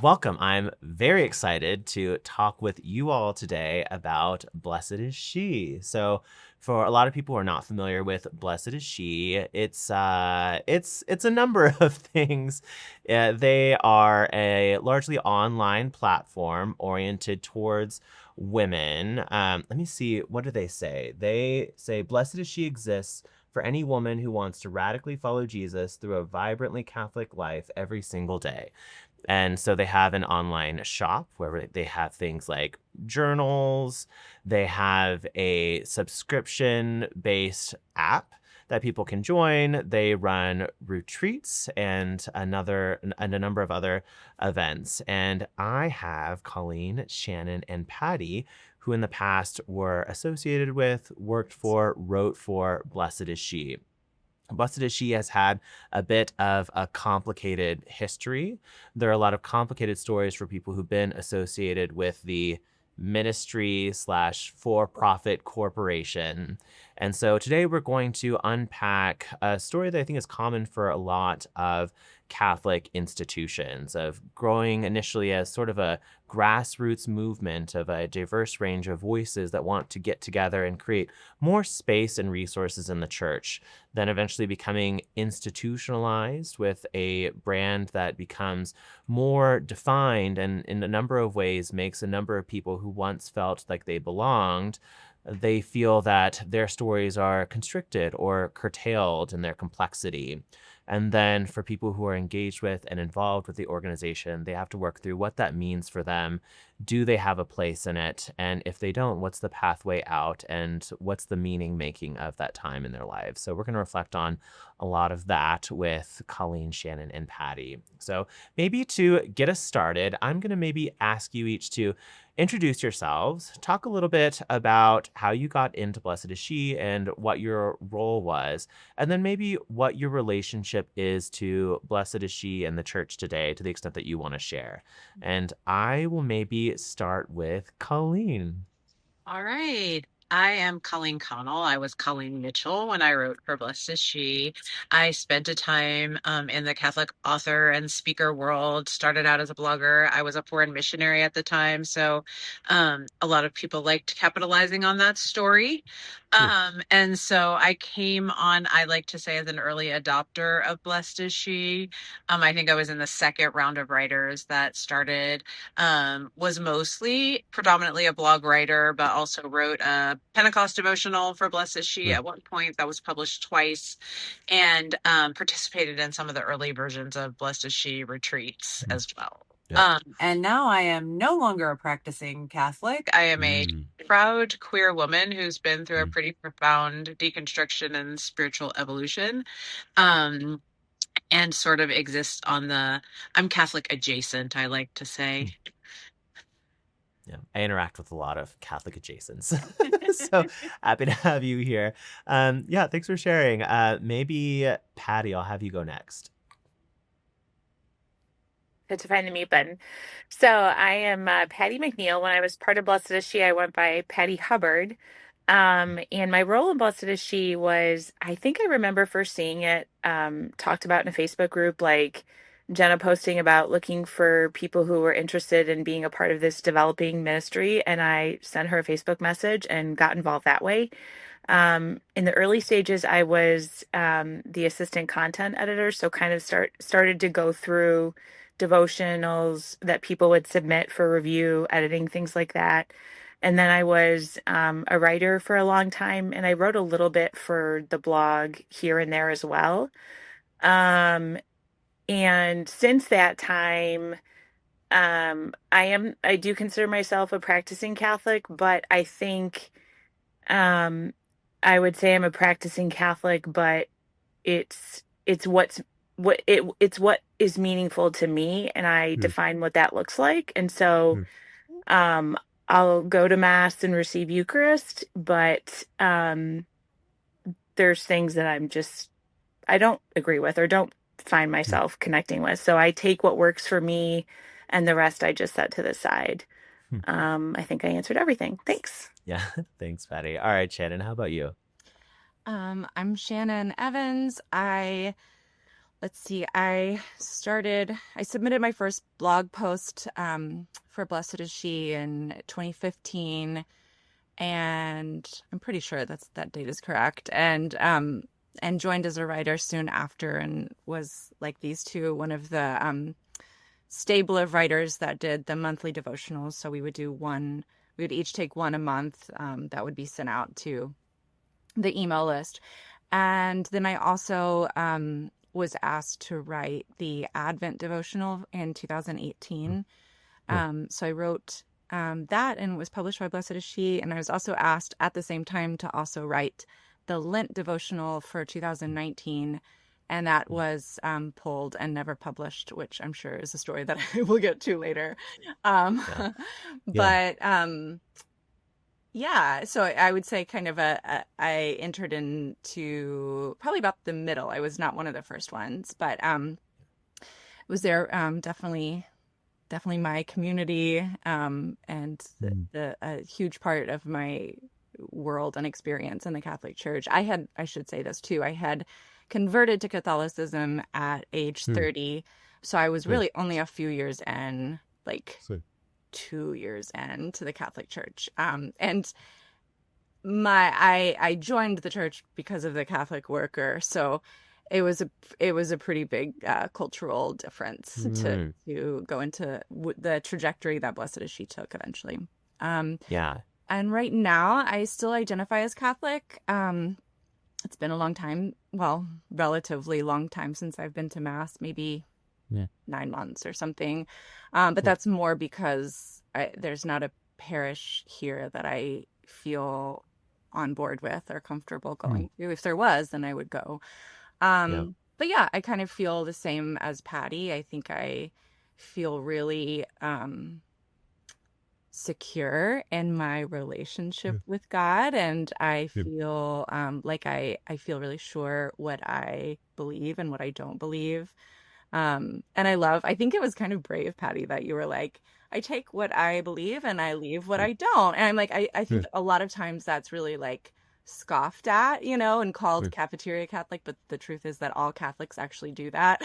Welcome. I'm very excited to talk with you all today about Blessed is She. So, for a lot of people who are not familiar with Blessed is She, it's a number of things. They are a largely online platform oriented towards women. Let me see. What do they say? They say Blessed is She exists for any woman who wants to radically follow Jesus through a vibrantly Catholic life every single day. And so they have an online shop where they have things like journals. They have a subscription based app that people can join. They run retreats and a number of other events. And I have Colleen, Shannon, and Patty, who in the past were associated with, worked for, wrote for Blessed is She. Blessed is She has had a bit of a complicated history. There are a lot of complicated stories for people who've been associated with the ministry slash for-profit corporation. And so today we're going to unpack a story that I think is common for a lot of Catholic institutions, of growing initially as sort of a grassroots movement of a diverse range of voices that want to get together and create more space and resources in the church, then eventually becoming institutionalized with a brand that becomes more defined and in a number of ways makes a number of people who once felt like they belonged, they feel that their stories are constricted or curtailed in their complexity. And then for people who are engaged with and involved with the organization, they have to work through what that means for them. Do they have a place in it? And if they don't, what's the pathway out? And what's the meaning making of that time in their lives? So we're going to reflect on a lot of that with Colleen, Shannon, and Patty. So maybe to get us started, I'm going to maybe ask you each to introduce yourselves, talk a little bit about how you got into Blessed is She and what your role was, and then maybe what your relationship is to Blessed is She and the church today to the extent that you want to share. And I will maybe start with Colleen. All right. I am Colleen Connell. I was Colleen Mitchell when I wrote for Blessed is She. I spent a time in the Catholic author and speaker world, started out as a blogger. I was a foreign missionary at the time, so a lot of people liked capitalizing on that story. And so I came on, I like to say, as an early adopter of Blessed is She. I think I was in the second round of writers that started, was mostly predominantly a blog writer, but also wrote a Pentecost devotional for Blessed is She at one point that was published twice, and participated in some of the early versions of Blessed is She retreats as well. Yeah. And now I am no longer a practicing Catholic. I am a proud queer woman who's been through a pretty profound deconstruction and spiritual evolution. And sort of exist on I'm Catholic adjacent, I like to say. Yeah, I interact with a lot of Catholic adjacents. So happy to have you here. Yeah, thanks for sharing. Maybe Patty, I'll have you go next. To find the mute button. So I am Patty McNeil. When I was part of Blessed is She, I went by Patty Hubbard. And my role in Blessed is She was, I think I remember first seeing it talked about in a Facebook group, like Jenna posting about looking for people who were interested in being a part of this developing ministry. And I sent her a Facebook message and got involved that way. In the early stages, I was the assistant content editor, so kind of started to go through devotionals that people would submit for review, editing, things like that. And then I was a writer for a long time, and I wrote a little bit for the blog here and there as well. And since that time, I do consider myself a practicing Catholic, but I think I would say I'm a practicing Catholic, but it's what is meaningful to me, and I define what that looks like. And so I'll go to Mass and receive Eucharist, but there's things that I don't agree with or don't find myself connecting with. So I take what works for me, and the rest I just set to the side. I think I answered everything. Thanks. Yeah, thanks, Patty. All right, Shannon, how about you? I'm Shannon Evans. I let's see, I submitted my first blog post for Blessed is She in 2015, and I'm pretty sure that date is correct. And joined as a writer soon after, and was like these two, one of the stable of writers that did the monthly devotionals. So we would each take one a month that would be sent out to the email list. And then I also was asked to write the Advent devotional in 2018. So I wrote that, and it was published by Blessed is She. And I was also asked at the same time to also write the Lint devotional for 2019. And that was pulled and never published, which I'm sure is a story that I will get to later. Yeah. But yeah, so I would say kind of I entered into probably about the middle. I was not one of the first ones, but was there definitely my community, and a huge part of my world and experience in the Catholic Church. I should say this too, I had converted to Catholicism at age 30, so I was really only a few years in, like 2 years into the Catholic Church. And I joined the church because of the Catholic worker, so it was a pretty big cultural difference to go into the trajectory that Blessed is She took eventually. Yeah. And right now I still identify as Catholic. It's been a long time, well, relatively long time since I've been to Mass, maybe 9 months or something. But that's more because there's not a parish here that I feel on board with or comfortable going to. If there was, then I would go. But yeah, I kind of feel the same as Patty. I think I feel really secure in my relationship with God, and I feel like I feel really sure what I believe and what I don't believe. And I think it was kind of brave, Patty, that you were like, I take what I believe and I leave what I don't. And I'm like, I think a lot of times that's really like scoffed at, and called cafeteria Catholic, but the truth is that all Catholics actually do that.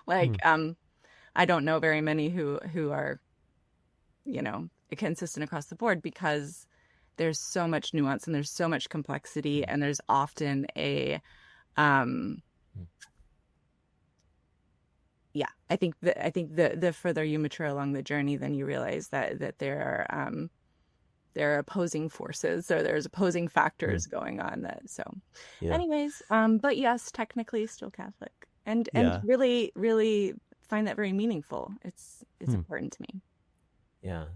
Like, I don't know very many who are, consistent across the board, because there's so much nuance and there's so much complexity, and there's often a I think the further you mature along the journey, then you realize that there are opposing forces, or there's opposing factors going on. Anyways, but yes, technically still Catholic, and really, really find that very meaningful. It's important to me. Yeah.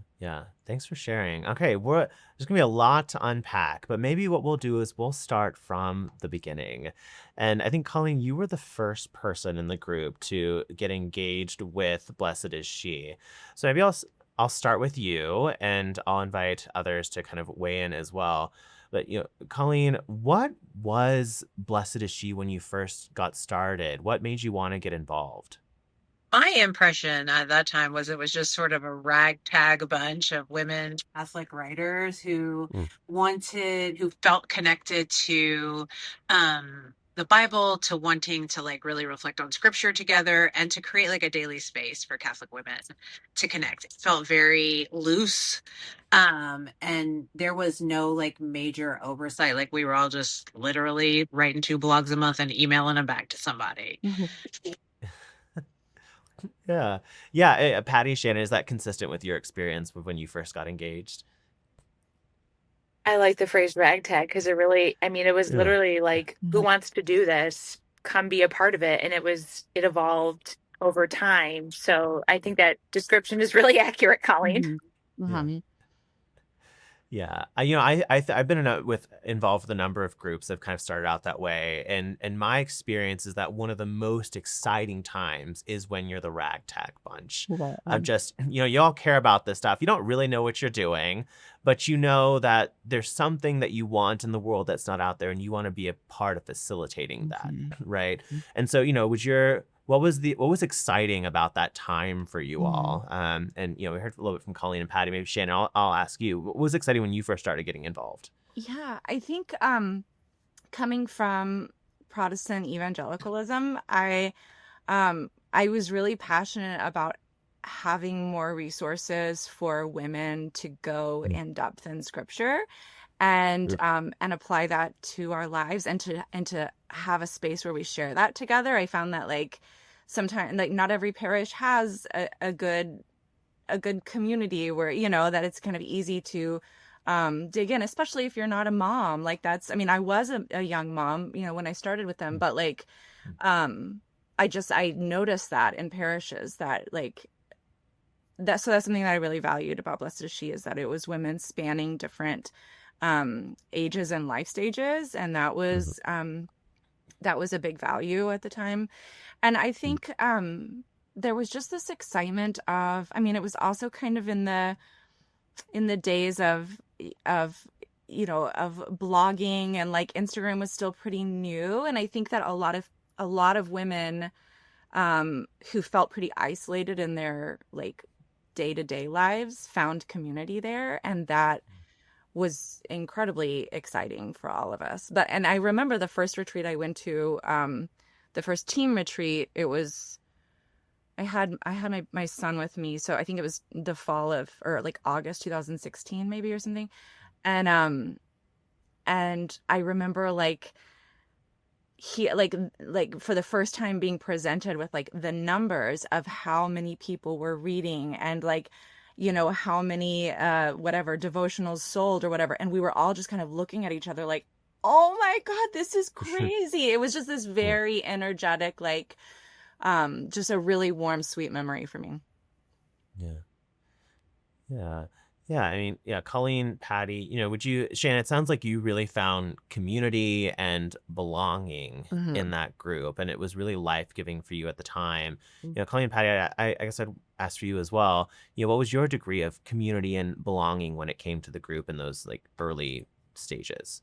Thanks for sharing. Okay, there's gonna be a lot to unpack, but maybe what we'll do is we'll start from the beginning. And I think, Colleen, you were the first person in the group to get engaged with Blessed is She. So maybe I'll start with you, and I'll invite others to kind of weigh in as well. But Colleen, what was Blessed is She when you first got started? What made you want to get involved? My impression at that time was it was just sort of a ragtag bunch of women Catholic writers who felt connected to the Bible, to wanting to like really reflect on scripture together, and to create like a daily space for Catholic women to connect. It felt very loose. And there was no like major oversight. Like we were all just literally writing 2 blogs a month and emailing them back to somebody. Yeah. Patty, Shannon, is that consistent with your experience with when you first got engaged? I like the phrase ragtag, because it was literally like, who wants to do this? Come be a part of it. And it evolved over time. So I think that description is really accurate, Colleen. Yeah, I've been involved with a number of groups that have kind of started out that way, and my experience is that one of the most exciting times is when you're the ragtag bunch. Of just you all care about this stuff. You don't really know what you're doing, but you know that there's something that you want in the world that's not out there, and you want to be a part of facilitating that, right? And so what was exciting about that time for you all? And we heard a little bit from Colleen and Patty. Maybe Shannon, I'll ask you, what was exciting when you first started getting involved? Yeah, I think coming from Protestant evangelicalism, I was really passionate about having more resources for women to go in depth in scripture and apply that to our lives and to have a space where we share that together. I found that like sometimes like not every parish has a good community where, you know, that it's kind of easy to dig in, especially if you're not a mom. Like that's, I mean, I was a young mom, you know, when I started with them, but like I noticed that in parishes that like that, so that's something that I really valued about Blessed is She, is that it was women spanning different ages and life stages, and that was a big value at the time. And I think there was just this excitement of, I mean, it was also kind of in the days of you know, of blogging, and like Instagram was still pretty new, and I think that a lot of women who felt pretty isolated in their like day-to-day lives found community there, and that was incredibly exciting for all of us. But and I remember the first retreat I went to, the first team retreat, it was I had my son with me, so I think it was the fall of, or like August 2016 maybe or something. And I remember like he like for the first time being presented with like the numbers of how many people were reading, and like, you know, how many whatever devotionals sold or whatever, and we were all just kind of looking at each other like, oh my God, this is crazy. It was just this very energetic, like just a really warm, sweet memory for me. Yeah. I mean, yeah, Colleen, Patty, you know, Shannon, it sounds like you really found community and belonging in that group, and it was really life-giving for you at the time. You know, Colleen, Patty, I guess I'd ask for you as well. You know, what was your degree of community and belonging when it came to the group in those like early stages?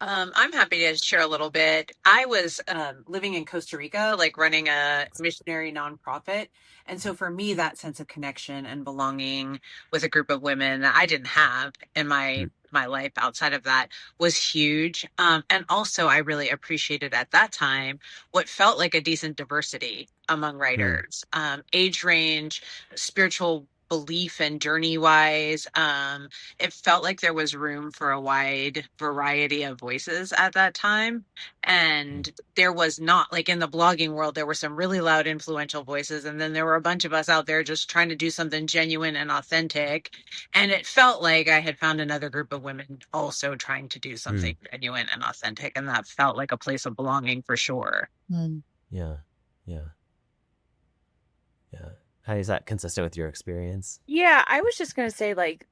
I'm happy to share a little bit. I was living in Costa Rica, like running a missionary nonprofit. And so for me, that sense of connection and belonging with a group of women that I didn't have in my life outside of that was huge. And also, I really appreciated at that time what felt like a decent diversity among writers, age range, spiritual belief and journey wise. It felt like there was room for a wide variety of voices at that time. And there was not, like in the blogging world, there were some really loud, influential voices. And then there were a bunch of us out there just trying to do something genuine and authentic. And it felt like I had found another group of women also trying to do something genuine and authentic. And that felt like a place of belonging for sure. Yeah. How is that consistent with your experience? Yeah, I was just gonna say like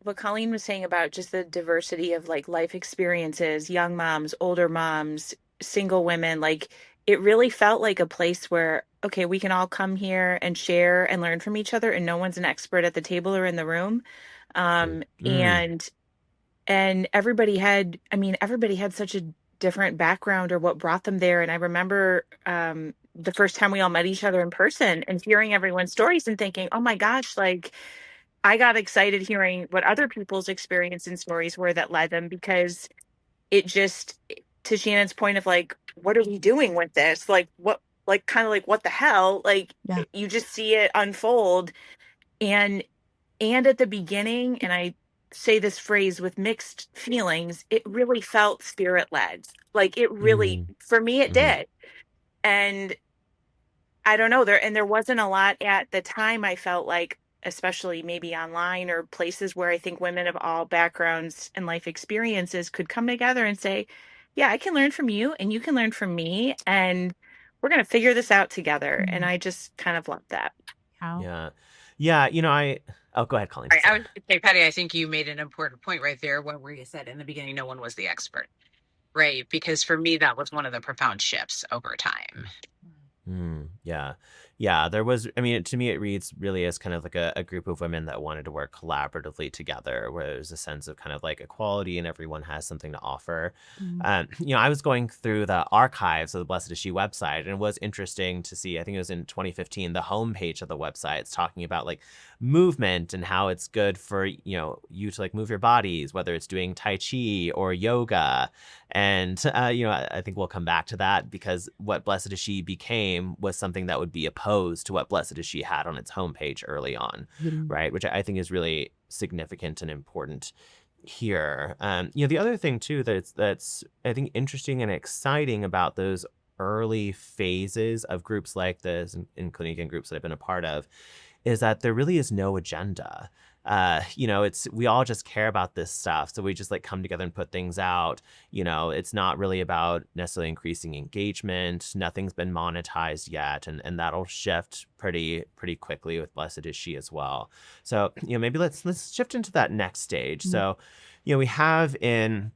what Colleen was saying about just the diversity of like life experiences, young moms, older moms, single women, like it really felt like a place where, okay, we can all come here and share and learn from each other, and no one's an expert at the table or in the room. And everybody had such a different background or what brought them there. And I remember the first time we all met each other in person and hearing everyone's stories and thinking, oh my gosh, like I got excited hearing what other people's experience and stories were that led them, because it just, to Shannon's point of like, what are we doing with this? Like what, like kind of like what the hell? Like you just see it unfold. And at the beginning, and I say this phrase with mixed feelings, it really felt spirit led. Like it really, for me, it did. And I don't know, there wasn't a lot at the time, I felt like, especially maybe online or places where I think women of all backgrounds and life experiences could come together and say, yeah, I can learn from you and you can learn from me, and we're going to figure this out together. And I just kind of love that. Yeah. You know, oh, go ahead, Colleen. Right, I would say, Patty, I think you made an important point right there where you said in the beginning, no one was the expert, right? Because for me, that was one of the profound shifts over time. Yeah. Yeah, there was, I mean, to me, it reads really as kind of like a group of women that wanted to work collaboratively together, where there's a sense of kind of like equality and everyone has something to offer. Mm. I was going through the archives of the Blessed is She website, and it was interesting to see, I think it was in 2015, the homepage of the website. It's talking about like movement and how it's good for, you to like move your bodies, whether it's doing Tai Chi or yoga. And, I think we'll come back to that because what Blessed is She became was something that would be opposed to what Blessed is She had on its homepage early on, Mhm. right? Which I think is really significant and important here. The other thing too that's I think interesting and exciting about those early phases of groups like this, including again groups that I've been a part of, is that there really is no agenda. It's we all just care about this stuff, so we just like come together and put things out. It's not really about necessarily increasing engagement. Nothing's been monetized yet, and that'll shift pretty quickly with Blessed is She as well. So maybe let's shift into that next stage. Mm. So we have in,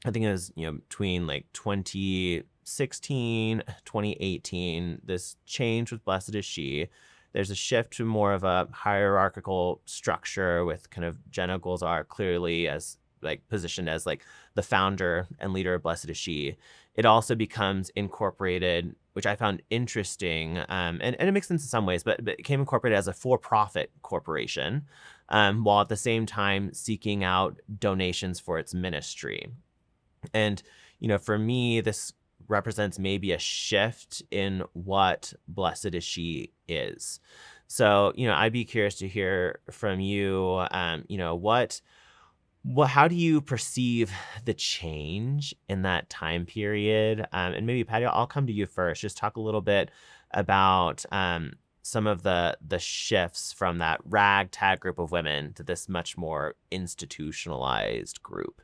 I think it was between like 2016, 2018, this change with Blessed is She. There's a shift to more of a hierarchical structure with kind of Jenna Golzar clearly as like positioned as like the founder and leader of Blessed is She. It also becomes incorporated, which I found interesting, and it makes sense in some ways, but it became incorporated as a for-profit corporation, while at the same time seeking out donations for its ministry. And, for me, this represents maybe a shift in what Blessed is She is. So, I'd be curious to hear from you, how do you perceive the change in that time period? And maybe Patty, I'll come to you first. Just talk a little bit about some of the shifts from that ragtag group of women to this much more institutionalized group.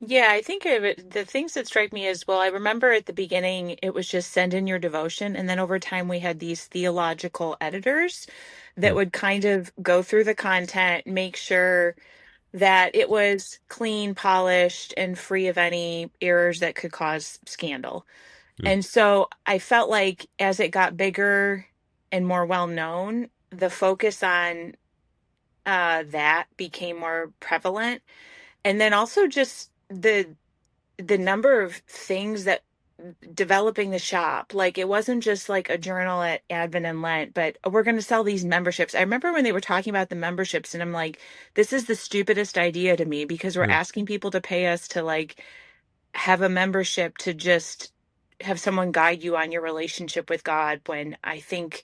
Yeah, I think of it, the things that strike me as well. I remember at the beginning, it was just send in your devotion. And then over time, we had these theological editors that Hmm. would kind of go through the content, make sure that it was clean, polished, and free of any errors that could cause scandal. Hmm. And so I felt like as it got bigger and more well known, the focus on that became more prevalent. And then also just the number of things that developing the shop, like it wasn't just like a journal at Advent and Lent, but we're going to sell these memberships. I remember when they were talking about the memberships, and I'm like, this is the stupidest idea to me because we're Hmm. asking people to pay us to like have a membership to just have someone guide you on your relationship with God, when I think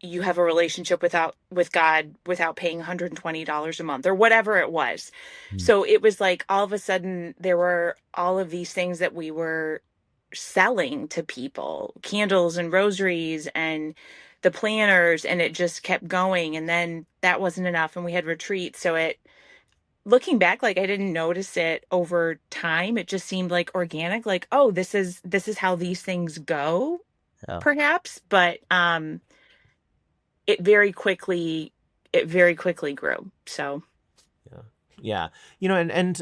you have a relationship with God without paying $120 a month or whatever it was. Hmm. So it was like all of a sudden there were all of these things that we were selling to people, candles and rosaries and the planners, and it just kept going. And then that wasn't enough, and we had retreats. So it, looking back, like I didn't notice it over time. It just seemed like organic, like, oh, this is how these things go, Yeah. perhaps. But it very quickly it very quickly grew. So Yeah. Yeah. And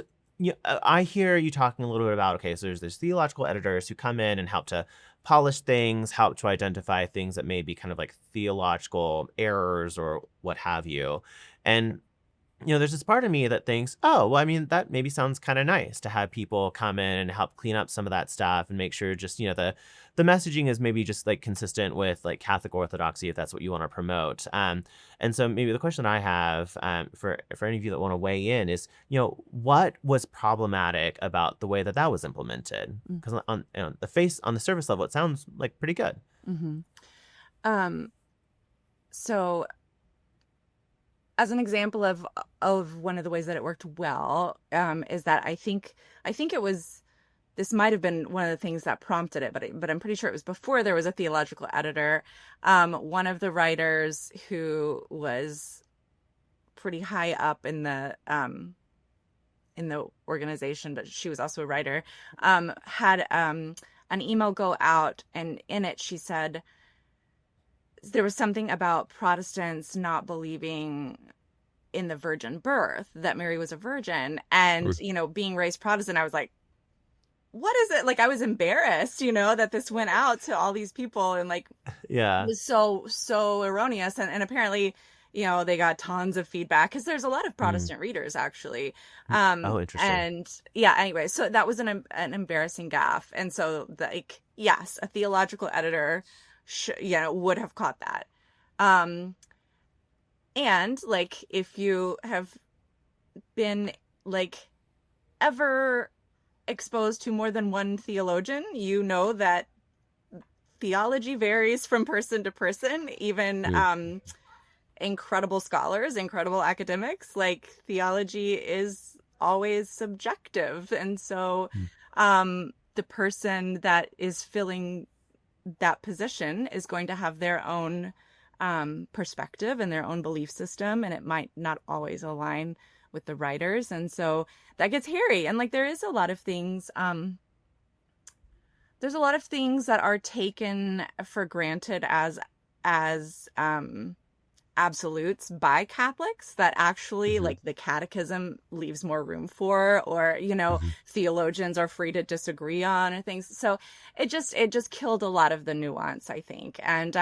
I hear you talking a little bit about, okay, so there's theological editors who come in and help to polish things, help to identify things that may be kind of like theological errors or what have you. And there's this part of me that thinks, oh, well, I mean, that maybe sounds kind of nice to have people come in and help clean up some of that stuff and make sure just, the messaging is maybe just like consistent with like Catholic orthodoxy, if that's what you want to promote. And so maybe the question I have for any of you that want to weigh in is, what was problematic about the way that that was implemented? Mm. Because on the surface level, it sounds like pretty good. Mm-hmm. So as an example of one of the ways that it worked well, is that I think it was, this might have been one of the things that prompted it, but I'm pretty sure it was before there was a theological editor. One of the writers who was pretty high up in the organization, but she was also a writer, had an email go out, and in it she said there was something about Protestants not believing in the virgin birth, that Mary was a virgin, and being raised Protestant, I was like, what is it? Like, I was embarrassed, that this went out to all these people, and like, it Yeah. was so erroneous. And apparently, they got tons of feedback because there's a lot of Mm. Protestant readers, actually. Oh, interesting. And yeah, anyway, so that was an embarrassing gaffe. And so, like, yes, a theological editor, would have caught that. And like, if you have been like ever exposed to more than one theologian, you know that theology varies from person to person. Even incredible scholars, incredible academics, like, theology is always subjective. And so the person that is filling that position is going to have their own perspective and their own belief system, and it might not always align with the writers. And so that gets hairy. And like, there's a lot of things that are taken for granted as absolutes by Catholics that actually, like, the catechism leaves more room for, or theologians are free to disagree on, or things. So it just killed a lot of the nuance, I think. And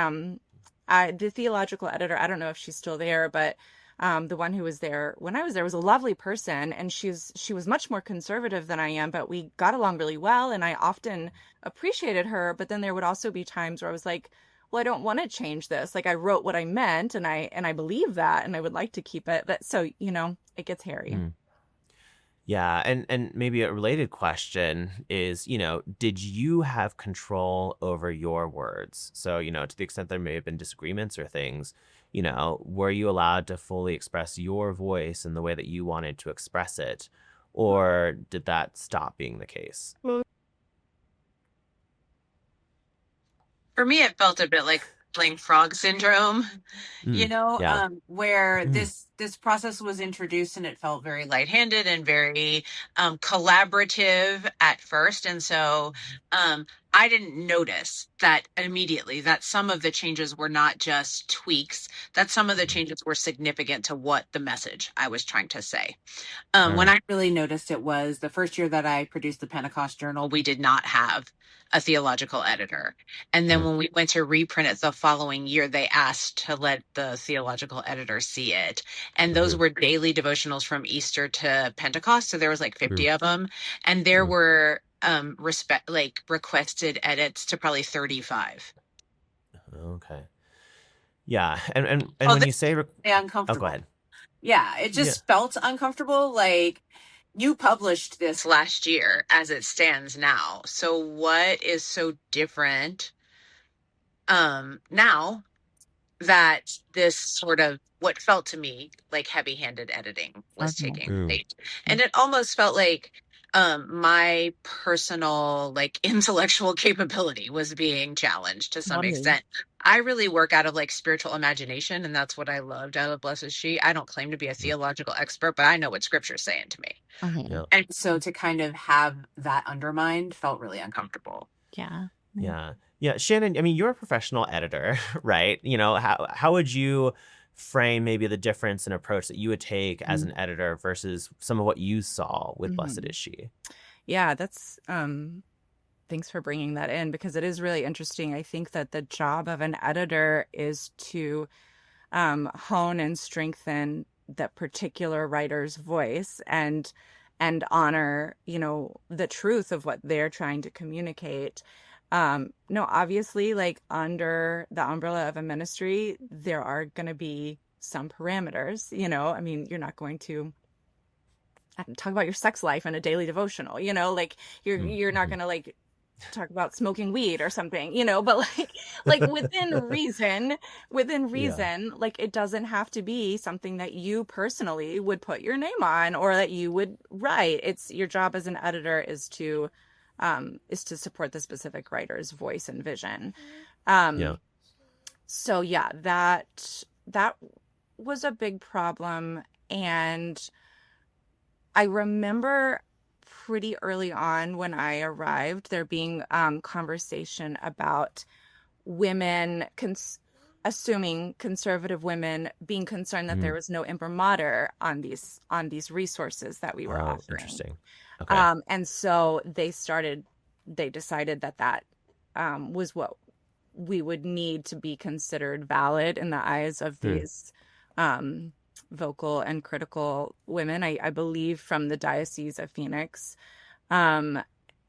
the theological editor, I don't know if she's still there, but the one who was there when I was there was a lovely person, and she was much more conservative than I am, but we got along really well, and I often appreciated her. But then there would also be times where I was like, well, I don't want to change this. Like, I wrote what I meant, and I believe that, and I would like to keep it. But so, it gets hairy. Yeah, and maybe a related question is, did you have control over your words? So, to the extent there may have been disagreements or things, were you allowed to fully express your voice in the way that you wanted to express it? Or did that stop being the case? For me, it felt a bit like playing frog syndrome, Yeah. where this process was introduced and it felt very lightheaded and very collaborative at first. And so I didn't notice that immediately, that some of the changes were not just tweaks, that some of the changes were significant to what the message I was trying to say. When I really noticed it was the first year that I produced the Pentecost Journal, we did not have a theological editor. And then when we went to reprint it the following year, they asked to let the theological editor see it. And those were daily devotionals from Easter to Pentecost. So there was like 50 of them. And there were requested edits to probably 35. Okay. Yeah. And when you say uncomfortable. Oh, go ahead. Yeah, it just felt uncomfortable. Like, you published this last year as it stands now. So what is so different now that this sort of what felt to me like heavy-handed editing was taking place? And it almost felt like my personal, like, intellectual capability was being challenged to some extent. I really work out of like spiritual imagination, and that's what I loved out of Blessed She. I don't claim to be a theological expert, but I know what scripture's saying to me. And so to kind of have that undermined felt really uncomfortable. Yeah. Shannon, I mean, you're a professional editor, right? How would you frame maybe the difference in approach that you would take as an editor versus some of what you saw with Blessed Is She? Yeah, that's thanks for bringing that in, because it is really interesting. I think that the job of an editor is to hone and strengthen that particular writer's voice and honor, the truth of what they're trying to communicate. No, obviously, like, under the umbrella of a ministry, there are going to be some parameters, I mean, you're not going to talk about your sex life in a daily devotional, like, you're not going to, like, talk about smoking weed or something, but like within reason, like, it doesn't have to be something that you personally would put your name on or that you would write. It's your job as an editor is to support the specific writer's voice and vision. So yeah, that was a big problem. And I remember pretty early on when I arrived, there being conversation about women, assuming conservative women, being concerned that there was no imprimatur on these resources that we were offering. Interesting. Okay. And so they decided that was what we would need to be considered valid in the eyes of Hmm. these vocal and critical women. I believe from the Diocese of Phoenix, um,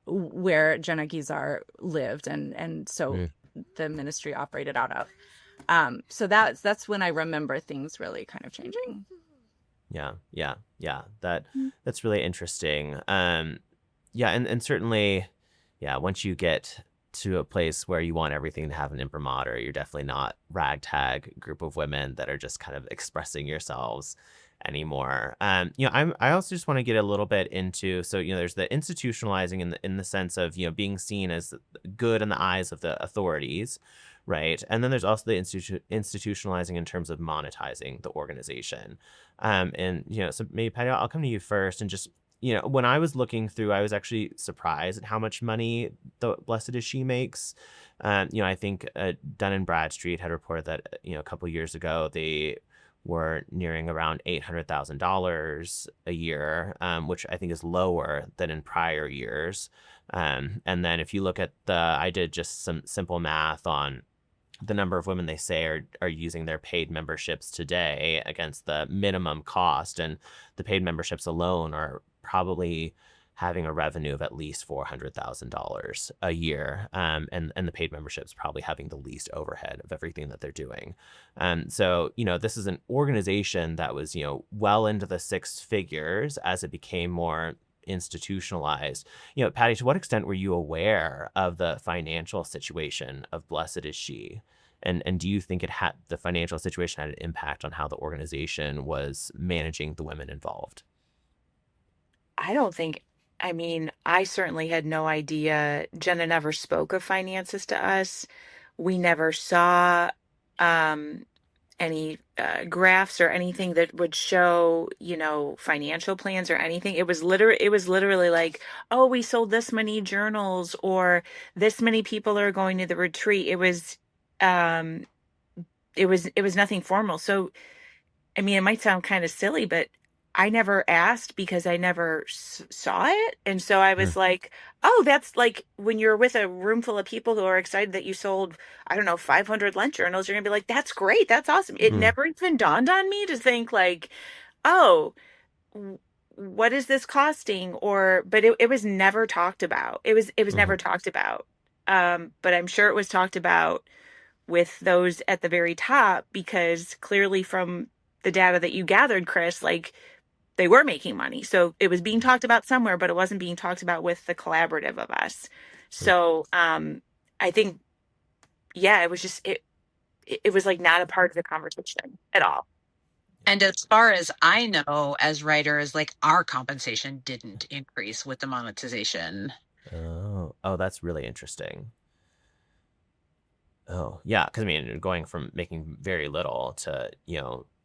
where Jenna Gizar lived, and so Hmm. the ministry operated out of. So that's when I remember things really kind of changing. Yeah. Yeah. Yeah. That's really interesting. Yeah, and certainly, yeah, once you get to a place where you want everything to have an imprimatur, you're definitely not ragtag group of women that are just kind of expressing yourselves anymore. I also just want to get a little bit into, so there's the institutionalizing in the sense of being seen as good in the eyes of the authorities, right? And then there's also the institutionalizing in terms of monetizing the organization. So maybe Patty, I'll come to you first and just when I was looking through, I was actually surprised at how much money the Blessed is She makes. I think Dun & Bradstreet had reported that, a couple years ago, they were nearing around $800,000 a year, which I think is lower than in prior years. And then if you look at I did just some simple math on the number of women they say are using their paid memberships today against the minimum cost, and the paid memberships alone are probably having a revenue of at least $400,000 a year, and the paid memberships probably having the least overhead of everything that they're doing. So this is an organization that was well into the six figures as it became more institutionalized. Patty, to what extent were you aware of the financial situation of Blessed is She? And do you think the financial situation had an impact on how the organization was managing the women involved? I don't think, I mean, I certainly had no idea. Jenna never spoke of finances to us. We never saw um, any graphs or anything that would show, financial plans or anything. It was literally like, oh, we sold this many journals, or this many people are going to the retreat. Um, it was nothing formal. So I mean, it might sound kind of silly, but I never asked because I never saw it. And so I Hmm. was like, oh, that's like when you're with a room full of people who are excited that you sold, I don't know, 500 Lent journals, you're going to be like, that's great. That's awesome. It Hmm. never even dawned on me to think like, oh, what is this costing? But it was never talked about. It was never Hmm. talked about. But I'm sure it was talked about with those at the very top, because clearly from the data that you gathered, Chris, like they were making money. So it was being talked about somewhere, but it wasn't being talked about with the collaborative of us. So I think, yeah, it was like not a part of the conversation at all. And as far as I know, as writers, like our compensation didn't increase with the monetization. Oh, that's really interesting. Oh, yeah, because I mean, going from making very little to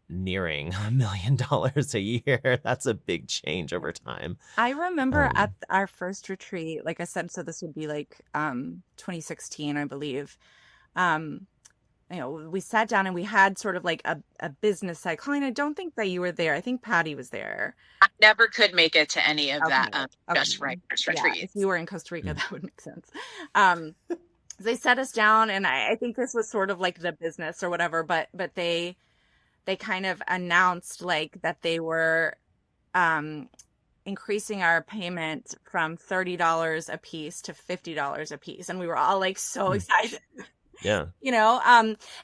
nearing $1 million a year, that's a big change over time. I remember at Um, our first retreat, like I said, so this would be like 2016, I believe. Um, we sat down and we had sort of like a business side. Colleen, I don't think that you were there. I think Patty was there. I never could make it to any of that Okay. just Okay. writers Yeah, if retreats. you were in Costa Rica, mm, that would make sense. Um, they set us down, and I think this was sort of like the business or whatever, but they kind of announced like that they were um increasing our payment from $30 a piece to $50 a piece, and we were all like so mm, excited. yeah.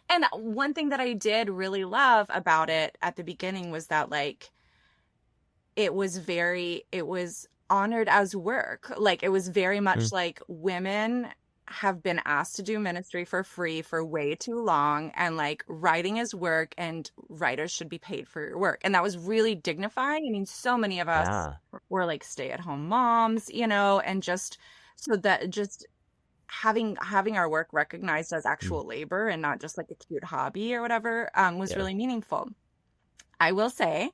And one thing that I did really love about it at the beginning was that like it was honored as work. Like it was very Mm, much like women have been asked to do ministry for free for way too long, and like writing is work and writers should be paid for your work. And that was really dignifying. I mean, so many of us yeah. were like stay-at-home moms, and just so that just having our work recognized as Mm, actual labor and not just like a cute hobby or whatever was yeah. really meaningful. I will say,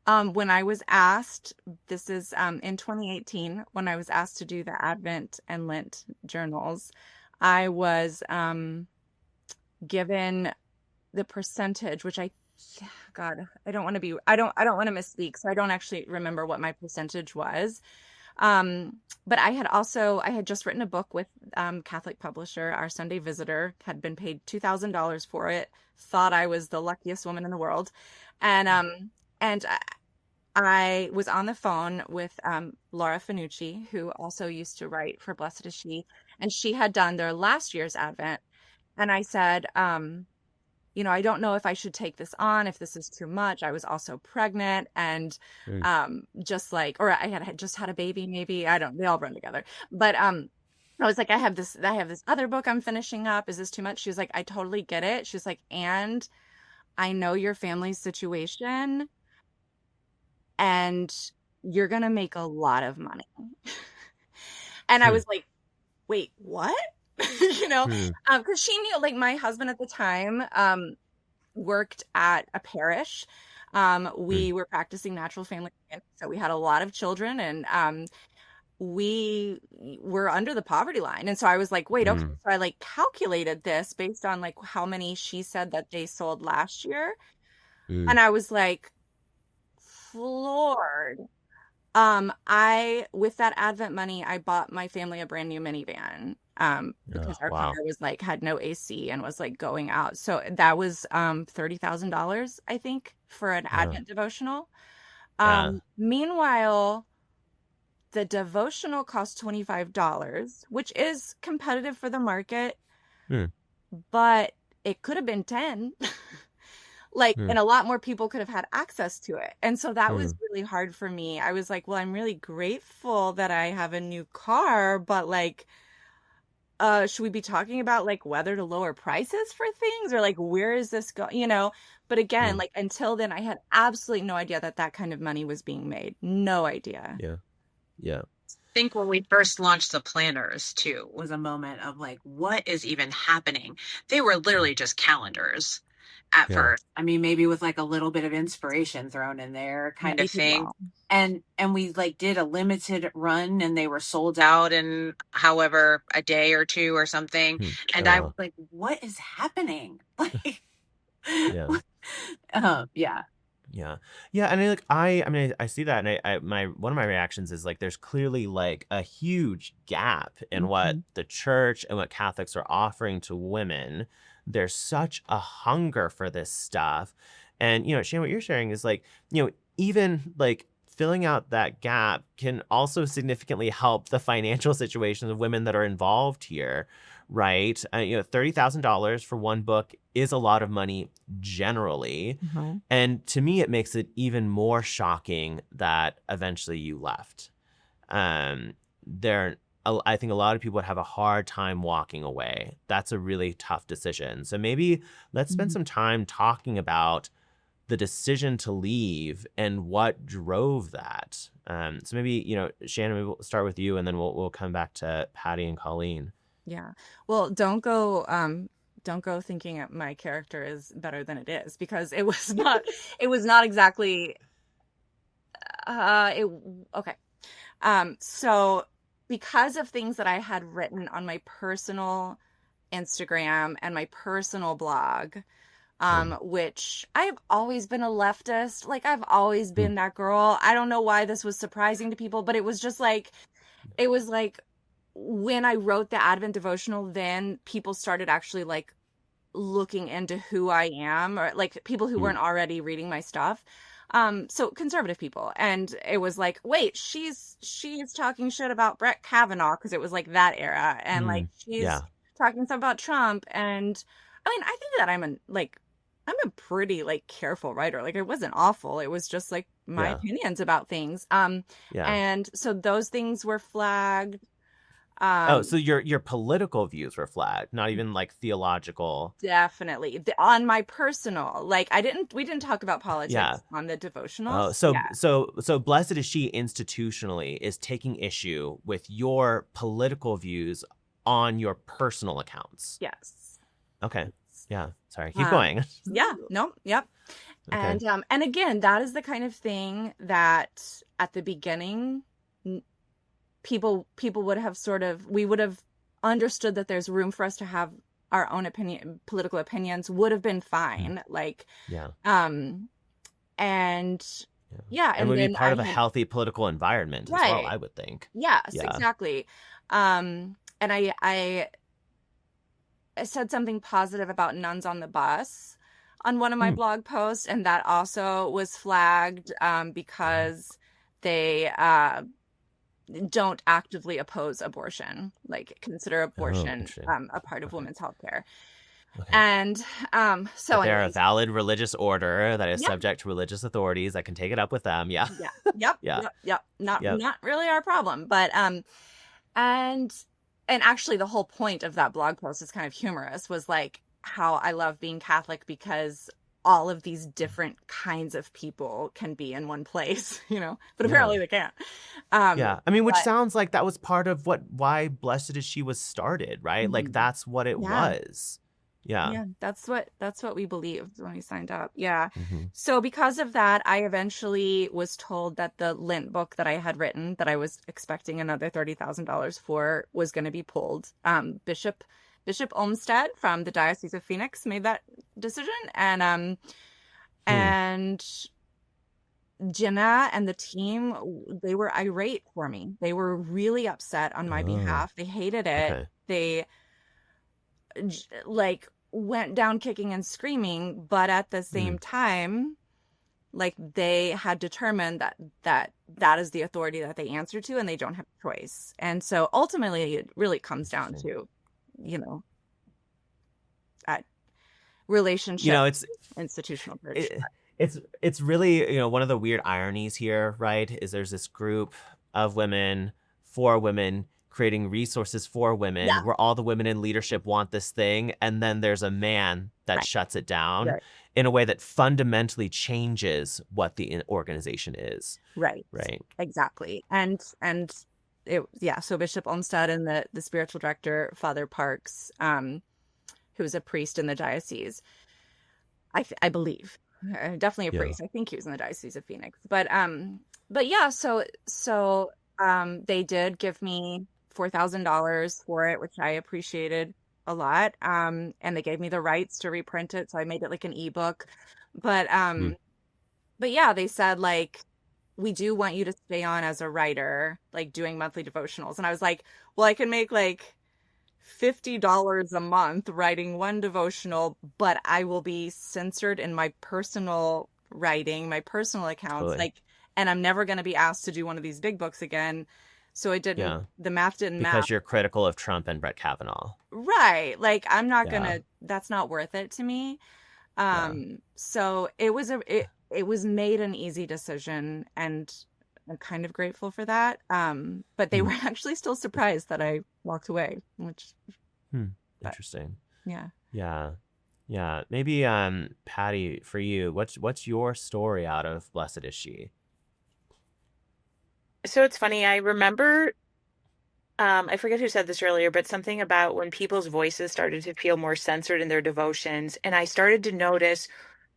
when I was asked, this is in 2018, when I was asked to do the Advent and Lent journals, I was given the percentage, which God, I don't want to misspeak, so I don't actually remember what my percentage was. But I had just written a book with Catholic publisher. Our Sunday Visitor had been paid $2,000 for it. Thought I was the luckiest woman in the world, and I was on the phone with Laura Fanucci, who also used to write for Blessed is She, and she had done their last year's Advent. And I said, I don't know if I should take this on, if this is too much. I was also pregnant and Mm. or I had just had a baby, maybe. They all run together. But I was like, I have this other book I'm finishing up. Is this too much? She was like, I totally get it. She's like, and I know your family's situation and you're going to make a lot of money. And I was like, wait, what? Because she knew, like, my husband at the time worked at a parish. We were practicing natural family planning, so we had a lot of children, and we were under the poverty line. And so I was like, wait, okay. So I like calculated this based on like how many she said that they sold last year. And I was like, floored. With that Advent money, I bought my family a brand new minivan. Because our car had no AC and was like going out. So that was $30,000, I think, for an Advent devotional. Meanwhile, the devotional cost $25, which is competitive for the market, but it could have been 10. And a lot more people could have had access to it. And so that was really hard for me. I was like, well, I'm really grateful that I have a new car, but like, should we be talking about like whether to lower prices for things, or like where is this going? But again, like until then, I had absolutely no idea that kind of money was being made. No idea. Yeah. I think when we first launched the planners too was a moment of like, what is even happening? They were literally just calendars at first. I mean, maybe with like a little bit of inspiration thrown in there kind of thing. Well. And we like did a limited run and they were sold out in however a day or two or something. And I was like, what is happening? Like, Yeah. And I see that, and one of my reactions is like, there's clearly like a huge gap in what the church and what Catholics are offering to women. There's such a hunger for this stuff. And, Shannon, what you're sharing is like, even like filling out that gap can also significantly help the financial situations of women that are involved here, right? $30,000 for one book is a lot of money generally. And to me, it makes it even more shocking that eventually you left. I think a lot of people would have a hard time walking away. That's a really tough decision. So maybe let's spend some time talking about the decision to leave and what drove that. So maybe, Shannon, maybe we'll start with you, and then we'll come back to Patty and Colleen. Yeah. Well, don't go thinking my character is better than it is, because it was not exactly okay. So because of things that I had written on my personal Instagram and my personal blog, which I've always been a leftist. Like, I've always been that girl. I don't know why this was surprising to people, but it was just like, when I wrote the Advent devotional, then people started actually like looking into who I am, or like people who weren't already reading my stuff. So conservative people. And it was like, wait, she's talking shit about Brett Kavanaugh, because it was like that era. And like, she's talking stuff about Trump. And I mean, I think that I'm a pretty like careful writer. Like, it wasn't awful. It was just like my opinions about things. And so those things were flagged. So your political views were flagged, not even like theological. Definitely. On my personal, like, we didn't talk about politics on the devotionals. So Blessed is She institutionally is taking issue with your political views on your personal accounts. Yes. Okay. Yeah. Sorry. Keep going. Yeah. No. Yep. Okay. And again, that is the kind of thing that at the beginning, people would have we would have understood that there's room for us to have our own political opinions, would have been fine. Like, yeah, And and would be then part I of a had healthy political environment as well, right. I would think. Yes, Yeah. exactly. And I said something positive about nuns on the bus on one of my Hmm. blog posts, and that also was flagged because they don't actively oppose abortion, like consider Oh, abortion interesting. a part of Okay. women's health care. Okay. And so That they're a anyways, valid religious order that is yeah, subject to religious authorities that can take it up with them. Yeah. yeah, yep, Yeah. yep, yep. Not Yep. not really our problem, but and actually the whole point of that blog post is kind of humorous, was like how I love being Catholic because all of these different kinds of people can be in one place, but Yeah. apparently they can't. Um, Yeah. I mean, which but sounds like that was part of why Blessed is She was started, right? Like mhm. that's what it Yeah. was. Yeah. Yeah, that's what we believed when we signed up. Yeah. Hmm. So because of that, I eventually was told that the Lint book that I had written, that I was expecting another $30,000 for, was going to be pulled. Bishop Olmsted from the Diocese of Phoenix made that decision, Hmm. and Jenna and the team, they were irate for me. They were really upset on my Oh, behalf. They hated it. okay. They like went down kicking and screaming, but at the Hmm. same time, like they had determined that is the authority that they answer to, and they don't have a choice. And so ultimately it really comes down Interesting. to, you know, at relationship, It's institutional bridge. it, it's really, one of the weird ironies here, right? Is there's this group of women for women creating resources for women Yeah, where all the women in leadership want this thing, and then there's a man that right, shuts it down right, in a way that fundamentally changes what the organization is, right, right? exactly. And it, yeah, so Bishop Olmsted and the spiritual director, Father Parks, who's a priest in the diocese, I believe, definitely a Yeah. priest. I think he was in the Diocese of Phoenix. But yeah, so they did give me $4,000 for it, which I appreciated a lot. And they gave me the rights to reprint it, so I made it like an ebook. But Hmm. um, but yeah, they said like, we do want you to stay on as a writer, like doing monthly devotionals. And I was like, well, I can make like $50 a month writing one devotional, but I will be censored in my personal writing, my personal accounts, Totally. like, and I'm never going to be asked to do one of these big books again. So Yeah. the math didn't Because math. you're critical of Trump and Brett Kavanaugh. Right. Like, I'm not Yeah. gonna, that's not worth it to me. Yeah. So it was made an easy decision, and I'm kind of grateful for that. But they Hmm. were actually still surprised that I walked away, which, Hmm. but Interesting. yeah. Yeah. Yeah. Maybe Patty, for you, what's your story out of Blessed is She? So it's funny, I remember, I forget who said this earlier, but something about when people's voices started to feel more censored in their devotions. And I started to notice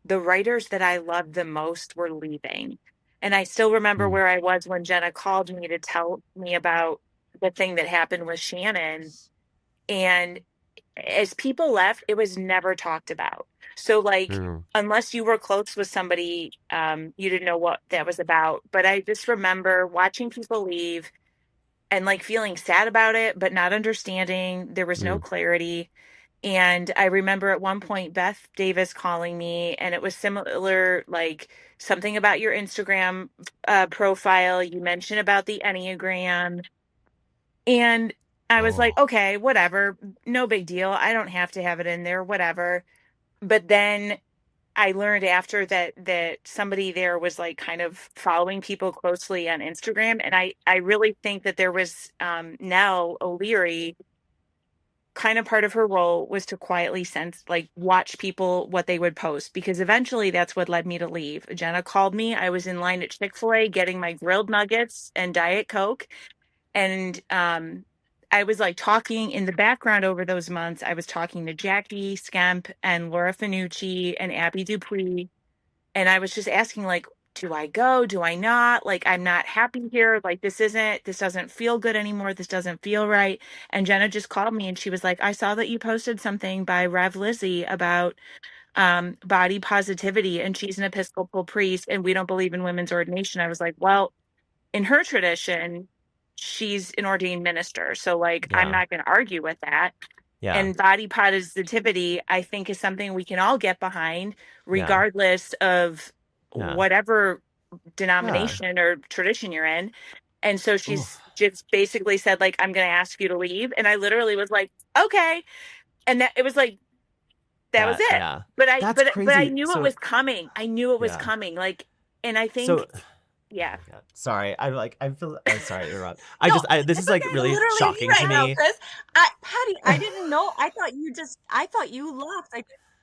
the writers that I loved the most were leaving. And I still remember Hmm. where I was when Jenna called me to tell me about the thing that happened with Shannon. And as people left, it was never talked about. So, like, Hmm. unless you were close with somebody, you didn't know what that was about. But I just remember watching people leave and like feeling sad about it, but not understanding. There was no Hmm. clarity. And I remember at one point Beth Davis calling me, and it was similar, like something about your Instagram profile. You mentioned about the Enneagram. And I was like, Oh. okay, whatever, no big deal. I don't have to have it in there, whatever. But then I learned after that somebody there was like kind of following people closely on Instagram, and I really think that there was Nell O'Leary, kind of part of her role was to quietly sense, like, watch people what they would post, because eventually that's what led me to leave. Jenna called me. I was in line at Chick-fil-A getting my grilled nuggets and Diet Coke, and I was like talking in the background over those months. I was talking to Jackie Skemp and Laura Finucci and Abby Dupree, and I was just asking, like, do I go? Do I not? Like, I'm not happy here. Like, this doesn't feel good anymore. This doesn't feel right. And Jenna just called me and she was like, I saw that you posted something by Rev Lizzie about body positivity, and she's an Episcopal priest, and we don't believe in women's ordination. I was like, well, in her tradition, she's an ordained minister. So like, I'm Yeah. not going to argue with that. Yeah. And body positivity, I think, is something we can all get behind, Yeah. regardless of Yeah. whatever Yeah. denomination or tradition you're in. And so she's Oof. just basically said, like, I'm going to ask you to leave. And I literally was like, okay. And that it was like, that was That, it. yeah. But I, That's but I crazy. knew it So, was coming. I knew it was yeah. coming. Like, and I So, think, oh yeah. my God. Sorry. I'm sorry to interrupt. No, This is it's like okay to really literally me shocking to right now, me. Chris. Patty, I didn't know. I thought you left.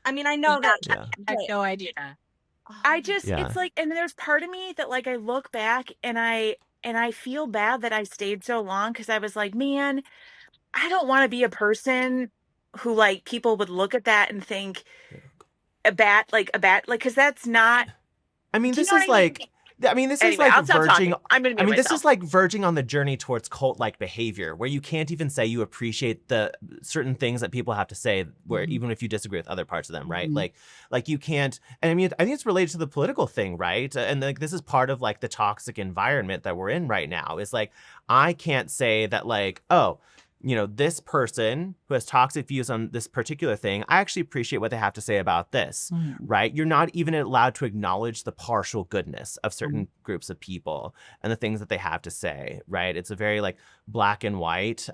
I mean, I know that. Yeah. I have but- no idea. I just, Yeah. it's like, and there's part of me that like I look back and I feel bad that I stayed so long, because I was like, man, I don't want to be a person who like people would look at that and think like, because that's not. I mean, Do you this know is what I mean? like, I mean, this is Anyway, like I'll stop verging. talking. I'm gonna I mute mean, this myself. is like verging on the journey towards cult-like behavior, where you can't even say you appreciate the certain things that people have to say, where even if you disagree with other parts of them, right? Like you can't. And I mean, I think it's related to the political thing, right? And like this is part of like the toxic environment that we're in right now. Is like I can't say that like, oh, you know, this person who has toxic views on this particular thing, I actually appreciate what they have to say about this, right? You're not even allowed to acknowledge the partial goodness of certain groups of people and the things that they have to say, right? It's a very like black and white.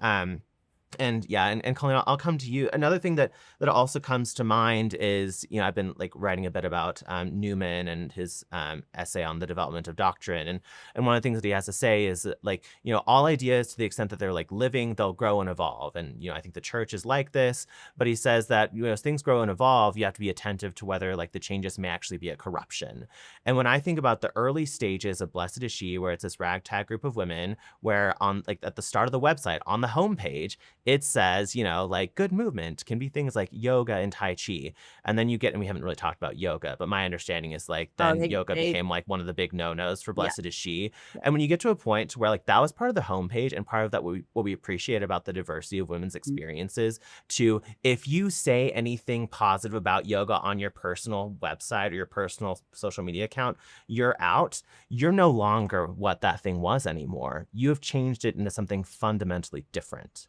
And yeah, and Colleen, I'll come to you. Another thing that also comes to mind is, you know, I've been like writing a bit about Newman and his essay on the development of doctrine, and one of the things that he has to say is that, like, you know, all ideas, to the extent that they're like living, they'll grow and evolve, and you know, I think the church is like this. But he says that, you know, as things grow and evolve, you have to be attentive to whether like the changes may actually be a corruption. And when I think about the early stages of Blessed is She, where it's this ragtag group of women, where on like at the start of the website on the homepage, it says, you know, like good movement can be things like yoga and Tai Chi. And then you get, and we haven't really talked about yoga, but my understanding is like then yoga became like one of the big no-nos for Blessed is She. And when you get to a point to where like that was part of the homepage and part of that what we appreciate about the diversity of women's experiences, to if you say anything positive about yoga on your personal website or your personal social media account, you're out. You're no longer what that thing was anymore. You have changed it into something fundamentally different.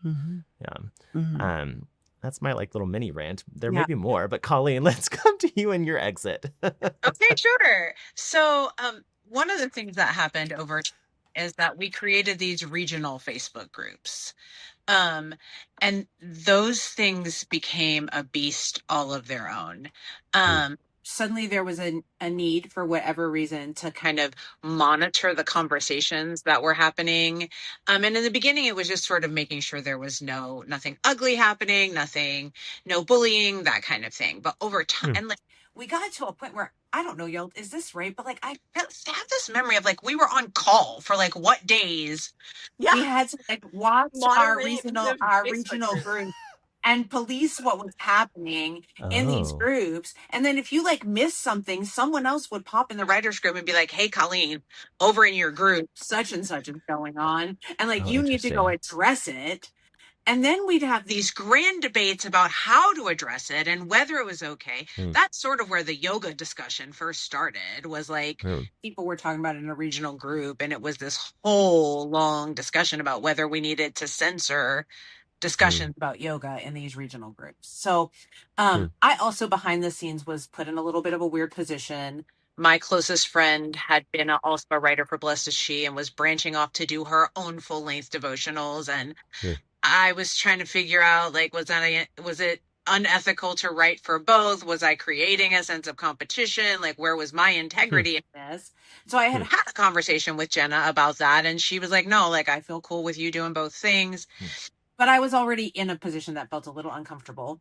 Yeah. That's my like little mini rant. There may be more, but Colleen, let's come to you and your exit. Okay, sure. So, one of the things that happened over time is that we created these regional Facebook groups. And those things became a beast all of their own. Suddenly there was a need, for whatever reason, to kind of monitor the conversations that were happening. And in the beginning, it was just sort of making sure there was nothing ugly happening, no bullying, that kind of thing. But over time, and like, we got to a point where, I don't know, y'all, is this right? But like, I have this memory of like, we were on call for like what days. Yeah. We had to like watch our regional Facebook group and police what was happening in these groups. And then if you like missed something, someone else would pop in the writer's group and be like, hey, Colleen, over in your group, such and such is going on. And like, you need to go address it. And then we'd have these grand debates about how to address it and whether it was okay. That's sort of where the yoga discussion first started, was like people were talking about it in a regional group. And it was this whole long discussion about whether we needed to censor discussions about yoga in these regional groups. So I also, behind the scenes, was put in a little bit of a weird position. My closest friend had been also a writer for Blessed is She and was branching off to do her own full-length devotionals. And I was trying to figure out, like, was it unethical to write for both? Was I creating a sense of competition? Like, where was my integrity in this? So I had a conversation with Jenna about that. And she was like, no, like, I feel cool with you doing both things. But I was already in a position that felt a little uncomfortable.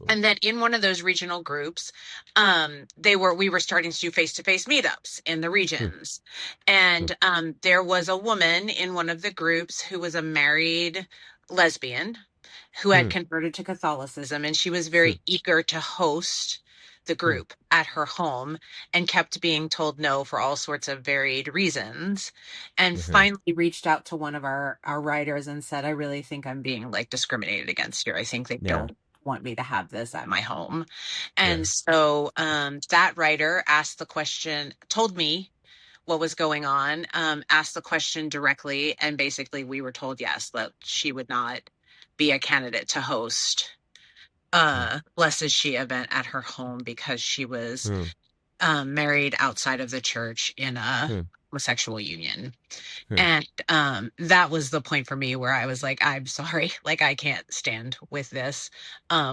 And then in one of those regional groups, we were starting to do face-to-face meetups in the regions. And there was a woman in one of the groups who was a married lesbian who had converted to Catholicism, and she was very eager to host the group at her home and kept being told no for all sorts of varied reasons. And finally reached out to one of our writers and said, I really think I'm being like discriminated against here. I think they don't want me to have this at my home. Yeah. And so that writer asked the question, told me what was going on, asked the question directly, and basically we were told yes, that she would not be a candidate to host Blessed is She event at her home because she was Hmm. married outside of the church in a Hmm. homosexual union. Hmm. And that was the point for me where I was like, I'm sorry, like I can't stand with this.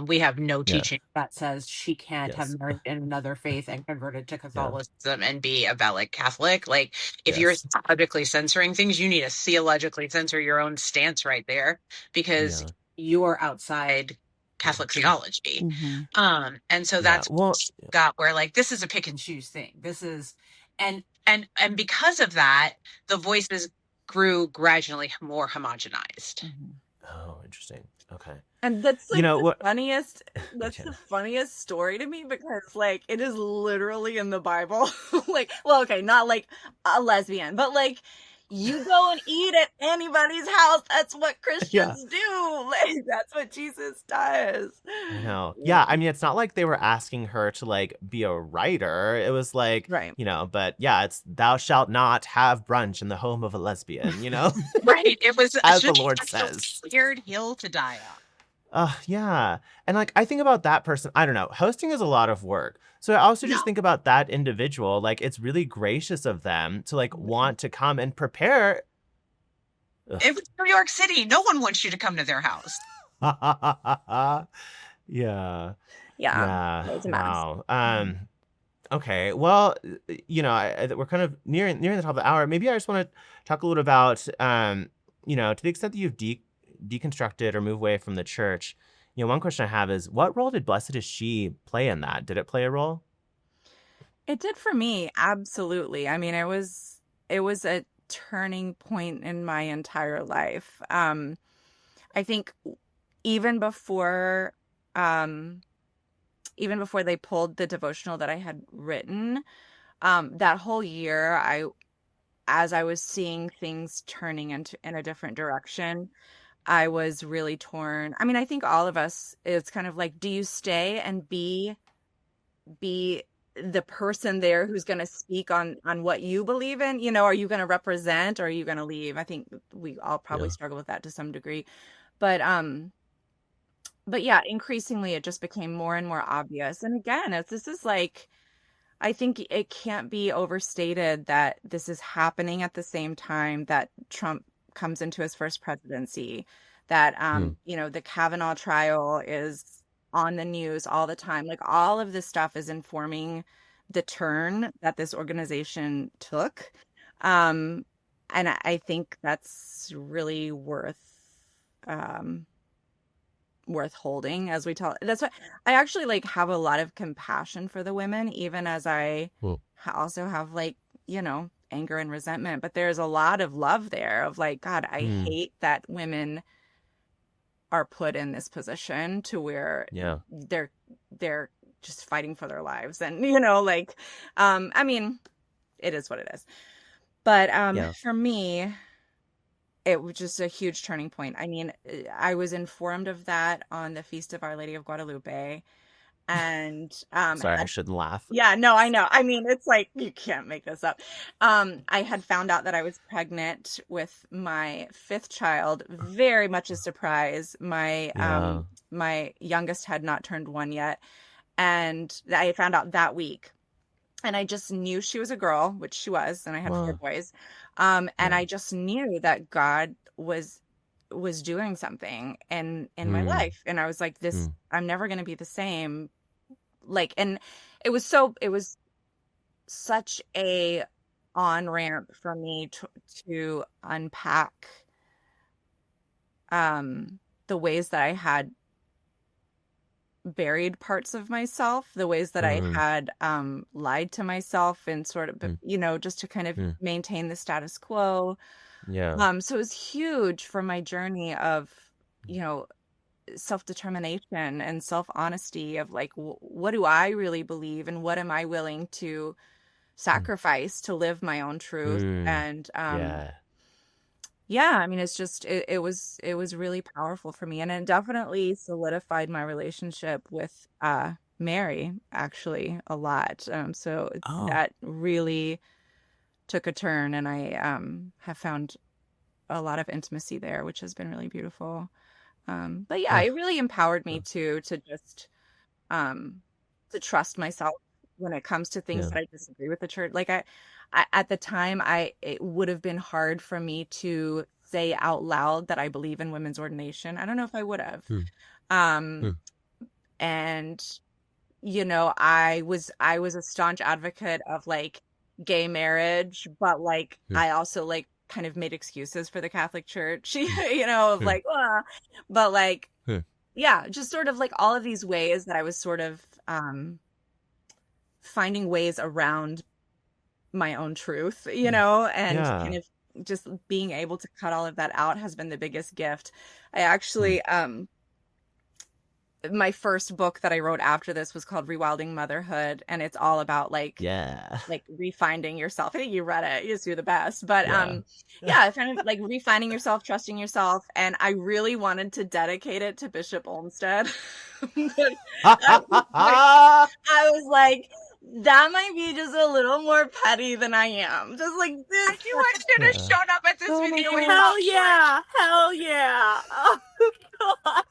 We have no Yeah. teaching that says she can't have Yes. married in another faith and converted to Yeah. Catholicism and be a valid Catholic. Like, if you're Yes. theologically censoring things, you need to theologically censor your own stance right there, because Yeah. you're outside Catholic theology. Mm-hmm. And so Yeah. that's Well, got where like this is a pick and choose thing. This is and because of that, the voices grew gradually more homogenized. Mm-hmm. oh, interesting. Okay. And that's You like know the what? funniest, that's Okay. the funniest story to me, because like it is literally in the Bible. Like, well, okay, not like a lesbian, but like you go and eat at anybody's house. That's what Yeah. Christians do. Like that's what Jesus does. I know. Yeah. I mean, it's not like they were asking her to like be a writer. It was like, Right. but yeah, it's thou shalt not have brunch in the home of a lesbian, Right. It was as the just Lord such a says. weird hill to die on. Yeah. And like, I think about that person. I don't know. Hosting is a lot of work. So I also Yeah. just think about that individual. Like, it's really gracious of them to like want to come and prepare. Ugh. It was New York City. No one wants you to come to their house. Yeah. Yeah. Yeah. It was a mess. Wow. Okay. Well, we're kind of nearing the top of the hour. Maybe I just want to talk a little about, to the extent that you've deconstructed or moved away from the church. One question I have is, what role did Blessed is She play in that? Did it play a role? It did for me, absolutely. I mean, it was a turning point in my entire life. I think even before they pulled the devotional that I had written, that whole year, as I was seeing things turning in a different direction, I was really torn. I mean, I think all of us, it's kind of like, do you stay and be the person there who's going to speak on what you believe in? Are you going to represent, or are you going to leave? I think we all probably Yeah. struggle with that to some degree. But yeah, increasingly it just became more and more obvious. And again, this is like, I think it can't be overstated that this is happening at the same time that Trump comes into his first presidency, that the Kavanaugh trial is on the news all the time. Like, all of this stuff is informing the turn that this organization took. And I think that's really worth holding as we tell. That's why I actually like have a lot of compassion for the women, even as I also have like, anger and resentment. But there's a lot of love there of like, God, I hate that women are put in this position to where they're just fighting for their lives. And, I mean, it is what it is. But for me, it was just a huge turning point. I mean, I was informed of that on the Feast of Our Lady of Guadalupe. And Sorry, I shouldn't laugh. yeah, no, I know. I mean, it's like, you can't make this up. I had found out that I was pregnant with my 5th child, very much a surprise. My my youngest had not turned 1 yet, and I found out that week. And I just knew she was a girl, which she was, and I had 4 boys. And I just knew that God was doing something in my life. And I was like, I'm never going to be the same. Like, and it was such a on-ramp for me to unpack the ways that I had buried parts of myself, the ways that I had lied to myself, and sort of, just to kind of maintain the status quo. Yeah. So it was huge for my journey of, self-determination and self-honesty of like, what do I really believe, and what am I willing to sacrifice to live my own truth? And yeah, I mean, it's just it was really powerful for me, and it definitely solidified my relationship with Mary actually a lot. So Oh, that really took a turn, and I have found a lot of intimacy there, which has been really beautiful. But yeah, ugh, it really empowered me ugh, to just um to trust myself when it comes to things yeah. that I disagree with the church. Like I at the time I it would have been hard for me to say out loud that I believe in women's ordination. I don't know if I would have. Hmm, Um hmm, and I was a staunch advocate of like gay marriage, but like hmm, I also like kind of made excuses for the Catholic Church, hmm, of hmm, like, but like hmm, yeah, just sort of like all of these ways that I was sort of finding ways around my own truth, hmm. and kind Yeah. of just being able to cut all of that out has been the biggest gift. I Hmm. actually my first book that I wrote after this was called Rewilding Motherhood, and it's all about Yeah. like refinding yourself. I think you read it. You just do the best. But Yeah. yeah, kind of like refining yourself, trusting yourself. And I really wanted to dedicate it to Bishop Olmsted. But I was like, that might be just a little more petty than I am. Just like I this. knew I should have Yeah. shown up at this Oh my video with gosh. Hell popcorn. yeah. Hell yeah. Oh, God.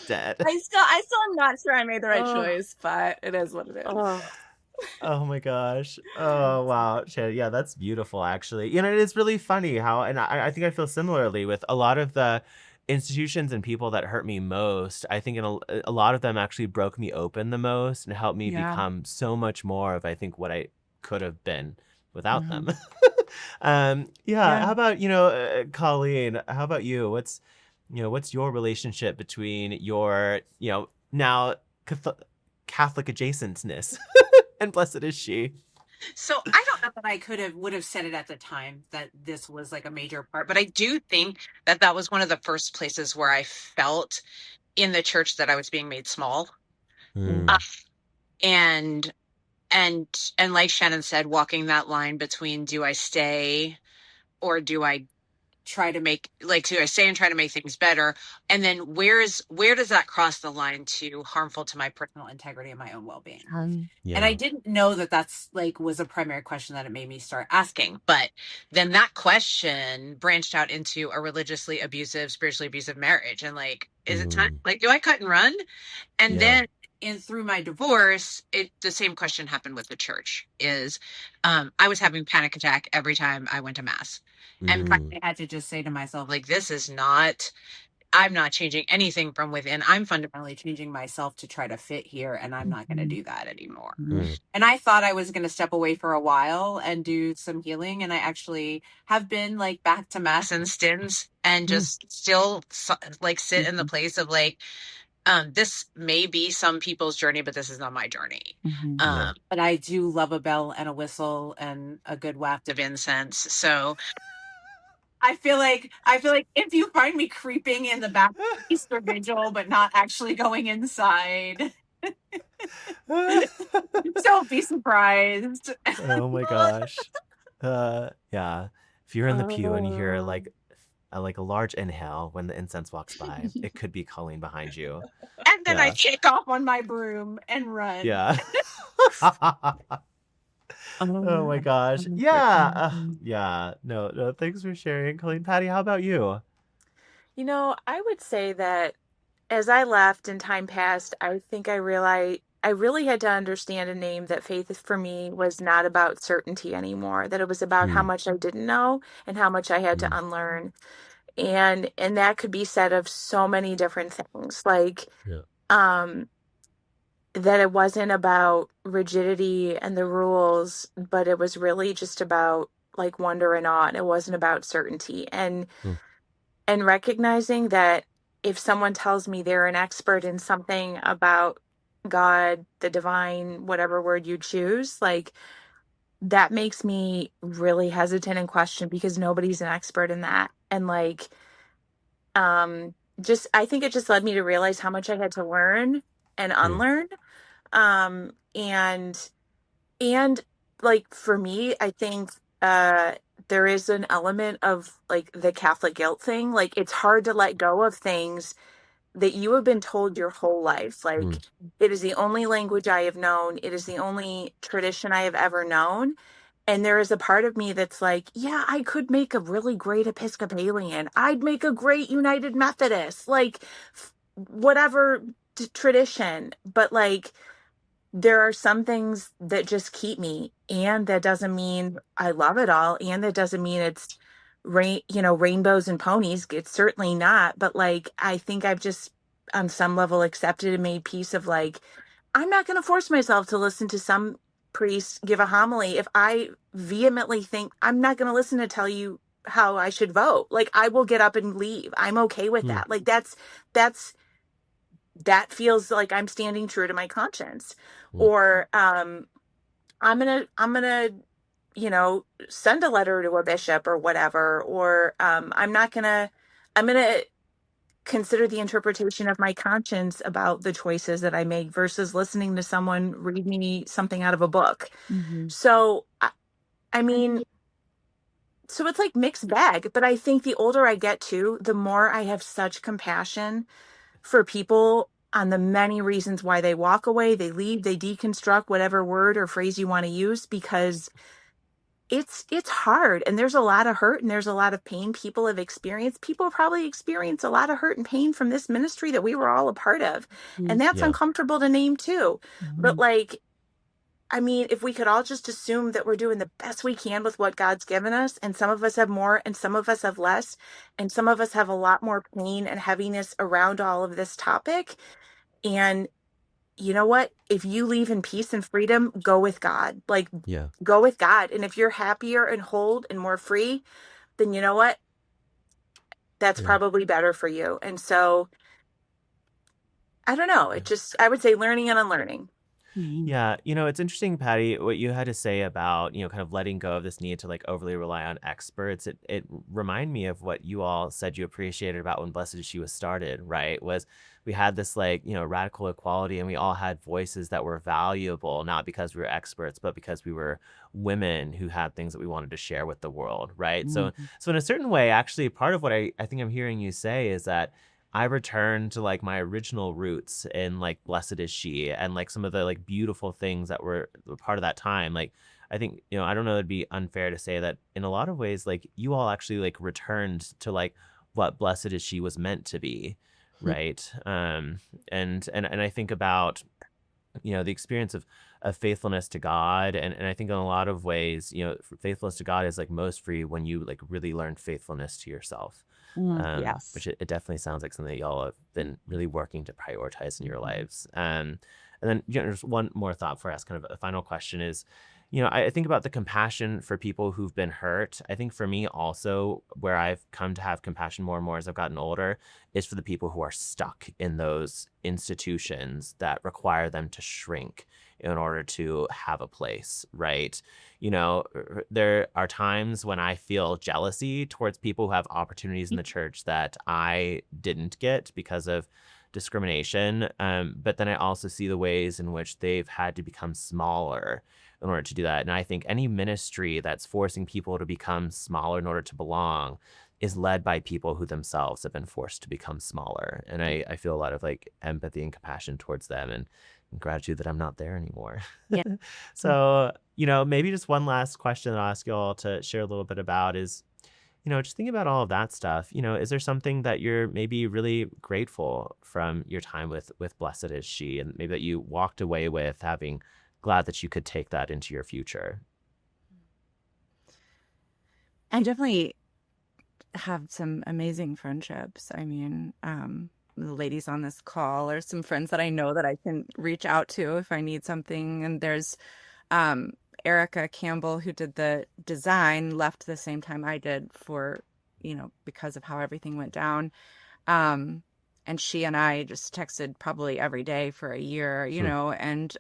Dead. I still am not sure I made the right Oh, choice, but it is what it is. oh. Oh my gosh. Oh wow. Shannon, yeah, that's beautiful actually. You know, it is really funny how, and I think I feel similarly with a lot of the institutions and people that hurt me most. I think a lot of them actually broke me open the most and helped me Yeah. become so much more of I think what I could have been without them. Mhm. Yeah, Yeah. how about, Colleen, how about you? What's your relationship between your, now Catholic adjacentness and blessed is she. So I don't know that I would have said it at the time that this was like a major part, but I do think that that was one of the first places where I felt in the church that I was being made small. Uh, Mm, and and and like Shannon said, walking that line between do I stay or do I try to make like do I stay and try to make things better? And then where does that cross the line to harmful to my personal integrity and my own well-being? And I yeah. didn't know that that's like was a primary question that it made me start asking. But then that question branched out into a religiously abusive, spiritually abusive marriage. And like, is it time? Mm, Like, do I cut and run? And yeah. then in through my divorce, the same question happened with the church is I was having panic attack every time I went to mass. And Mm, finally I had to just say to myself, like, this is not I'm not changing anything from within. I'm fundamentally changing myself to try to fit here, and I'm not going to Mhm. do that anymore. Mhm. mm, And I thought I was going to step away for a while and do some healing. And I actually have been like back to mass and stins and Mhm. just still like sit in the Mhm. place of like, this may be some people's journey, but this is not my journey. Mhm. yeah. But I do love a bell and a whistle and a good waft of incense. So I feel like if you find me creeping in the back of Easter Vigil, but not actually going inside, don't be surprised. Oh my gosh. Yeah. If you're in the pew and you hear Oh. like a large inhale when the incense walks by, it could be Colleen behind you. And then I Yeah. take off on my broom and run. Yeah. Oh my gosh. Oh, Yeah. Yeah. No, no, thanks for sharing, Colleen. Patty, how about you? I would say that as I left and time passed, I think I realized I really had to understand and name that faith for me was not about certainty anymore, that it was about how Mm, much I didn't know and how much I had to mm, unlearn. And that could be said of so many different things, like yeah. um that it wasn't about rigidity and the rules, but it was really just about like wonder and awe, and it wasn't about certainty. Mm, And recognizing that if someone tells me they're an expert in something about God, the divine, whatever word you choose, like that makes me really hesitant and question because nobody's an expert in that. And like, just I think it just led me to realize how much I had to learn and mm, unlearn. And and like for me, I think there is an element of like the Catholic guilt thing. Like it's hard to let go of things that you have been told your whole life. Like it is the only language I have known. It is the only tradition I have ever known. And there is a part of me that's like, yeah, I could make a really great Episcopalian. I'd make a great United Methodist, like whatever tradition. But like, there are some things that just keep me, and that doesn't mean I love it all, and that doesn't mean it's rainbows and ponies. It's certainly not. But like, I think I've just on some level accepted and made peace of like, I'm not going to force myself to listen to some priest give a homily if I vehemently think I'm not going to listen to tell you how I should vote. Like I will get up and leave. I'm okay with that. Like that feels like I'm standing true to my conscience. Or I'm gonna send a letter to a bishop or whatever. Or I'm gonna consider the interpretation of my conscience about the choices that I make versus listening to someone read me something out of a book. So I mean, so it's like mixed bag, but I think the older I get too, the more I have such compassion for people on the many reasons why they walk away, they leave, they deconstruct, whatever word or phrase you want to use, because it's hard and there's a lot of hurt and there's a lot of pain people have experienced. People probably experience a lot of hurt and pain from this ministry that we were all a part of. And that's uncomfortable to name too. But like, I mean, if we could all just assume that we're doing the best we can with what God's given us, and some of us have more and some of us have less, and some of us have a lot more pain and heaviness around all of this topic. And you know what? If you leave in peace and freedom, go with God. Like, go with God. And if you're happier and whole and more free, then you know what? That's probably better for you. And so, I don't know. It just, I would say learning and unlearning. Yeah, it's interesting, Patty, what you had to say about, kind of letting go of this need to like overly rely on experts. It reminded me of what you all said you appreciated about when Blessed Is She was started, right? Was we had this like, radical equality, and we all had voices that were valuable, not because we were experts, but because we were women who had things that we wanted to share with the world, right? So in a certain way, actually, part of what I think I'm hearing you say is that I returned to like my original roots in like Blessed Is She and like some of the like beautiful things that were part of that time. Like, I think, I don't know, it'd be unfair to say that in a lot of ways, like you all actually like returned to like what Blessed Is She was meant to be. Right. And I think about, the experience of faithfulness to God. And I think in a lot of ways, faithfulness to God is like most free when you like really learn faithfulness to yourself. Yes. Which it definitely sounds like something that y'all have been really working to prioritize in your lives. And then just one more thought before I ask kind of a final question is, I think about the compassion for people who've been hurt. I think for me also, where I've come to have compassion more and more as I've gotten older, is for the people who are stuck in those institutions that require them to shrink in order to have a place, right? There are times when I feel jealousy towards people who have opportunities in the church that I didn't get because of discrimination. But then I also see the ways in which they've had to become smaller in order to do that. And I think any ministry that's forcing people to become smaller in order to belong is led by people who themselves have been forced to become smaller. And I feel a lot of like empathy and compassion towards them and gratitude that I'm not there anymore. Yeah. So, maybe just one last question I'll ask you all to share a little bit about is, just thinking about all of that stuff, is there something that you're maybe really grateful from your time with Blessed Is She, and maybe that you walked away with having glad that you could take that into your future? I definitely have some amazing friendships. I mean, the ladies on this call are some friends that I know that I can reach out to if I need something. And there's Erica Campbell, who did the design, left the same time I did for, because of how everything went down. And she and I just texted probably every day for a year, and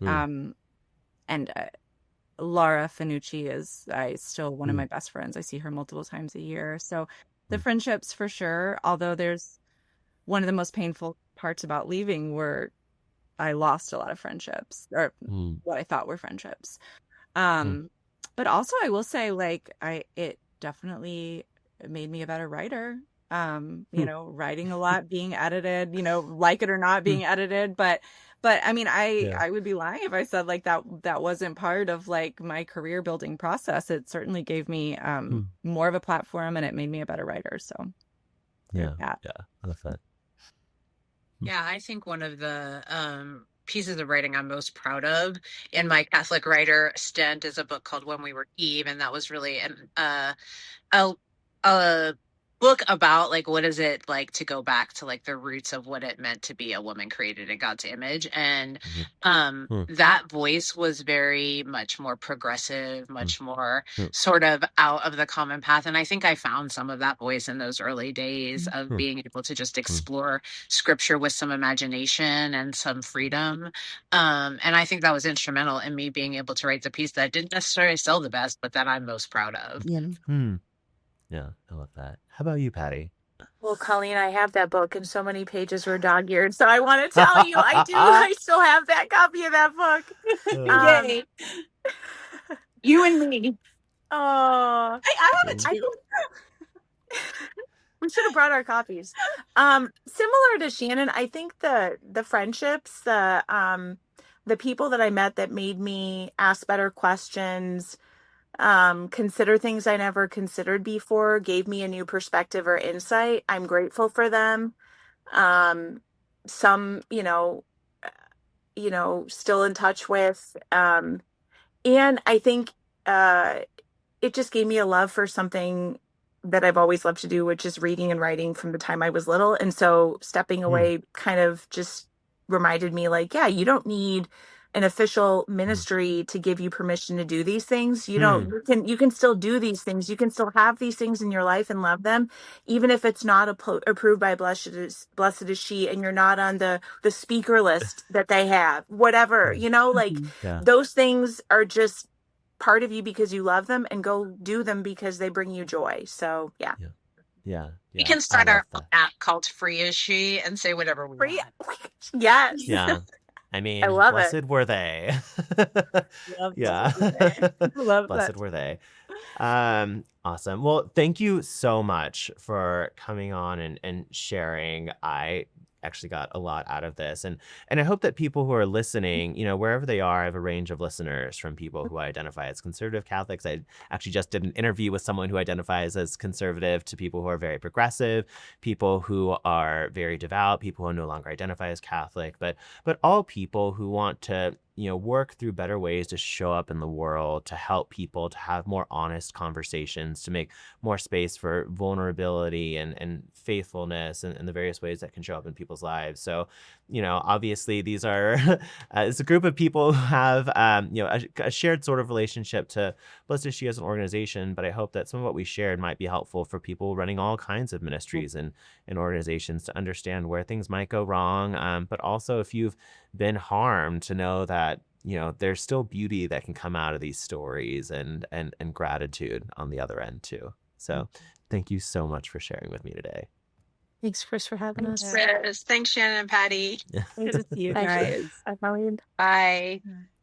Laura Fanucci is still one of my best friends. I see her multiple times a year. So the friendships for sure, although there's one of the most painful parts about leaving were I lost a lot of friendships, or what I thought were friendships. But also I will say, like, definitely made me a better writer. Writing a lot, being edited, like it or not, being edited. But I mean, I would be lying if I said like that wasn't part of like my career building process. It certainly gave me more of a platform, and it made me a better writer. So Yeah, I love that. Yeah, I think one of the pieces of writing I'm most proud of in my Catholic writer stint is a book called When We Were Eve, and that was really a a book about like what is it like to go back to like the roots of what it meant to be a woman created in God's image. And that voice was very much more progressive, much more sort of out of the common path. And I think I found some of that voice in those early days of being able to just explore scripture with some imagination and some freedom. And I think that was instrumental in me being able to write the piece that didn't necessarily sell the best, but that I'm most proud of. Yeah, I love that. How about you, Patty? Well, Colleen, I have that book and so many pages were dog-eared. So I want to tell you, I do. I still have that copy of that book. Yay. You and me. Oh, I have it too. We should have brought our copies. Similar to Shannon, I think the friendships, the people that I met that made me ask better questions, consider things I never considered before, gave me a new perspective or insight. I'm grateful for them. Some, still in touch with. And I think it just gave me a love for something that I've always loved to do, which is reading and writing from the time I was little. And so stepping away kind of just reminded me like, yeah, you don't need an official ministry to give you permission to do these things. You can still do these things. You can still have these things in your life and love them, even if it's not approved by Blessed is She, and you're not on the speaker list that they have, whatever, those things are just part of you because you love them, and go do them because they bring you joy. So yeah. We can start our app called Free Is She and say whatever we want. Yes. Yeah. I mean, I love blessed were they. Yeah. Love blessed that. were they. Awesome. Well, thank you so much for coming on and sharing. I actually got a lot out of this, and I hope that people who are listening, wherever they are, I have a range of listeners, from people who identify as conservative Catholics. I actually just did an interview with someone who identifies as conservative, to people who are very progressive, people who are very devout, people who no longer identify as Catholic, but all people who want to work through better ways to show up in the world, to help people, to have more honest conversations, to make more space for vulnerability and faithfulness, and the various ways that can show up in people's lives. So, obviously these are, it's a group of people who have, a shared sort of relationship to Blessed is She as an organization, but I hope that some of what we shared might be helpful for people running all kinds of ministries and organizations to understand where things might go wrong. But also, if you've been harmed, to know that there's still beauty that can come out of these stories, and gratitude on the other end too. So thank you so much for sharing with me today. Thanks, Chris, for having us. Chris. Thanks, Shannon and Patty. Good to see you guys. Bye. Bye.